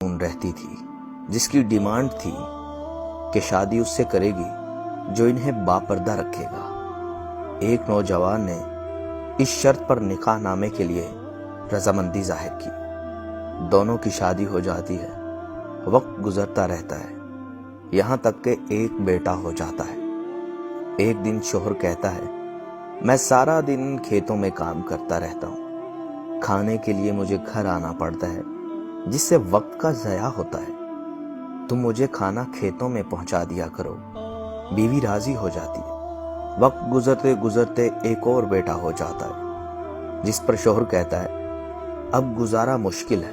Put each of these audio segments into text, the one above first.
رہتی تھی جس کی ڈیمانڈ تھی کہ شادی اس سے کرے گی جو انہیں باپردہ رکھے گا۔ ایک نوجوان نے اس شرط پر نکاح نامے کے لیے رضامندی ظاہر کی۔ دونوں کی شادی ہو جاتی ہے، وقت گزرتا رہتا ہے، یہاں تک کہ ایک بیٹا ہو جاتا ہے۔ ایک دن شوہر کہتا ہے، میں سارا دن کھیتوں میں کام کرتا رہتا ہوں، کھانے کے لیے مجھے گھر آنا پڑتا ہے جس سے وقت کا ضیاع ہوتا ہے، تم مجھے کھانا کھیتوں میں پہنچا دیا کرو۔ بیوی راضی ہو جاتی ہے۔ وقت گزرتے گزرتے ایک اور بیٹا ہو جاتا ہے جس پر شوہر کہتا ہے، اب گزارا مشکل ہے،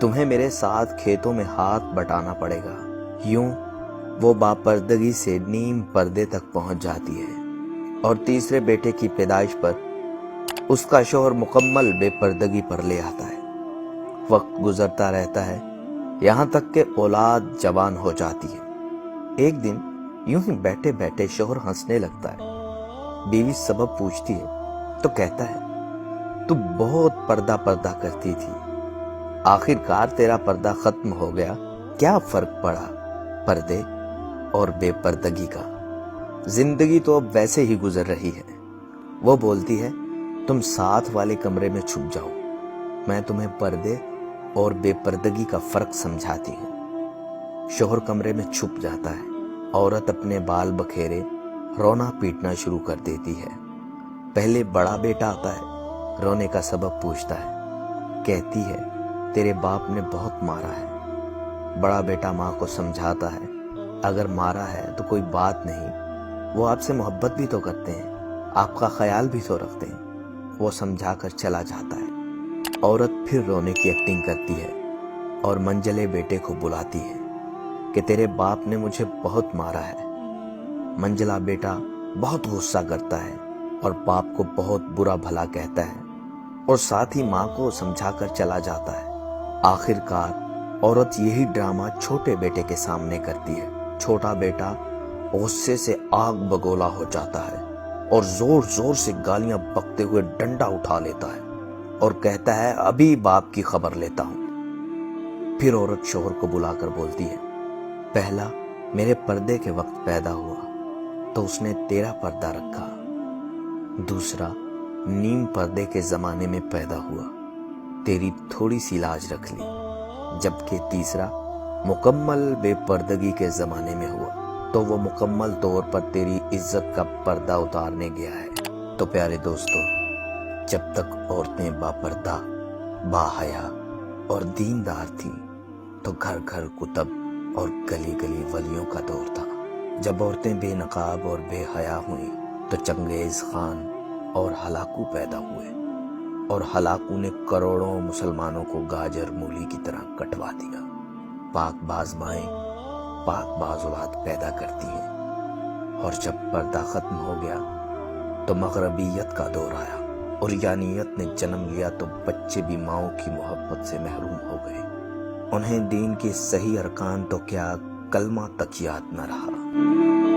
تمہیں میرے ساتھ کھیتوں میں ہاتھ بٹانا پڑے گا۔ یوں وہ باپردگی سے نیم پردے تک پہنچ جاتی ہے اور تیسرے بیٹے کی پیدائش پر اس کا شوہر مکمل بے پردگی پر لے آتا ہے۔ وقت گزرتا رہتا ہے یہاں تک کہ اولاد جوان ہو جاتی ہے۔ ایک دن یوں ہی بیٹھے بیٹھے شوہر ہنسنے لگتا ہے۔ بیوی سبب پوچھتی ہے تو کہتا ہے، تو بہت پردہ کرتی تھی، آخر کار تیرا پردہ ختم ہو گیا، کیا فرق پڑا پردے اور بے پردگی کا؟ زندگی تو اب ویسے ہی گزر رہی ہے۔ وہ بولتی ہے، تم ساتھ والے کمرے میں چھپ جاؤ، میں تمہیں پردے اور بے پردگی کا فرق سمجھاتی ہوں۔ شوہر کمرے میں چھپ جاتا ہے، عورت اپنے بال بکھیرے رونا پیٹنا شروع کر دیتی ہے۔ پہلے بڑا بیٹا آتا ہے، رونے کا سبب پوچھتا ہے، کہتی ہے، تیرے باپ نے بہت مارا ہے۔ بڑا بیٹا ماں کو سمجھاتا ہے، اگر مارا ہے تو کوئی بات نہیں، وہ آپ سے محبت بھی تو کرتے ہیں، آپ کا خیال بھی تو رکھتے ہیں۔ وہ سمجھا کر چلا جاتا ہے۔ عورت پھر رونے کی ایکٹنگ کرتی ہے اور منجلے بیٹے کو بلاتی ہے کہ تیرے باپ نے مجھے بہت مارا ہے۔ منجلا بیٹا بہت غصہ کرتا ہے اور باپ کو بہت برا بھلا کہتا ہے اور ساتھ ہی ماں کو سمجھا کر چلا جاتا ہے۔ آخر کار عورت یہی ڈرامہ چھوٹے بیٹے کے سامنے کرتی ہے۔ چھوٹا بیٹا غصے سے آگ بگولا ہو جاتا ہے اور زور زور سے گالیاں بکتے ہوئے ڈنڈا اٹھا لیتا ہے اور کہتا ہے، ابھی باپ کی خبر لیتا ہوں۔ پھر عورت شوہر کو بلا کر بولتی ہے، پہلا میرے پردے کے وقت پیدا ہوا تو اس نے تیرا پردہ رکھا، دوسرا نیم پردے کے زمانے میں پیدا ہوا، تیری تھوڑی سی لاج رکھ لی، جبکہ تیسرا مکمل بے پردگی کے زمانے میں ہوا تو وہ مکمل طور پر تیری عزت کا پردہ اتارنے گیا ہے۔ تو پیارے دوستو، جب تک عورتیں باپردہ، باحیا اور دیندار تھیں تو گھر گھر کتب اور گلی گلی ولیوں کا دور تھا۔ جب عورتیں بے نقاب اور بے حیا ہوئیں تو چنگیز خان اور ہلاکو پیدا ہوئے اور ہلاکو نے کروڑوں مسلمانوں کو گاجر مولی کی طرح کٹوا دیا۔ پاک باز مائیں پاک باز اولاد پیدا کرتی ہیں، اور جب پردہ ختم ہو گیا تو مغربیت کا دور آیا اور یانیت نے جنم لیا تو بچے بھی ماؤں کی محبت سے محروم ہو گئے۔ انہیں دین کے صحیح ارکان تو کیا کلمہ تک یاد نہ رہا۔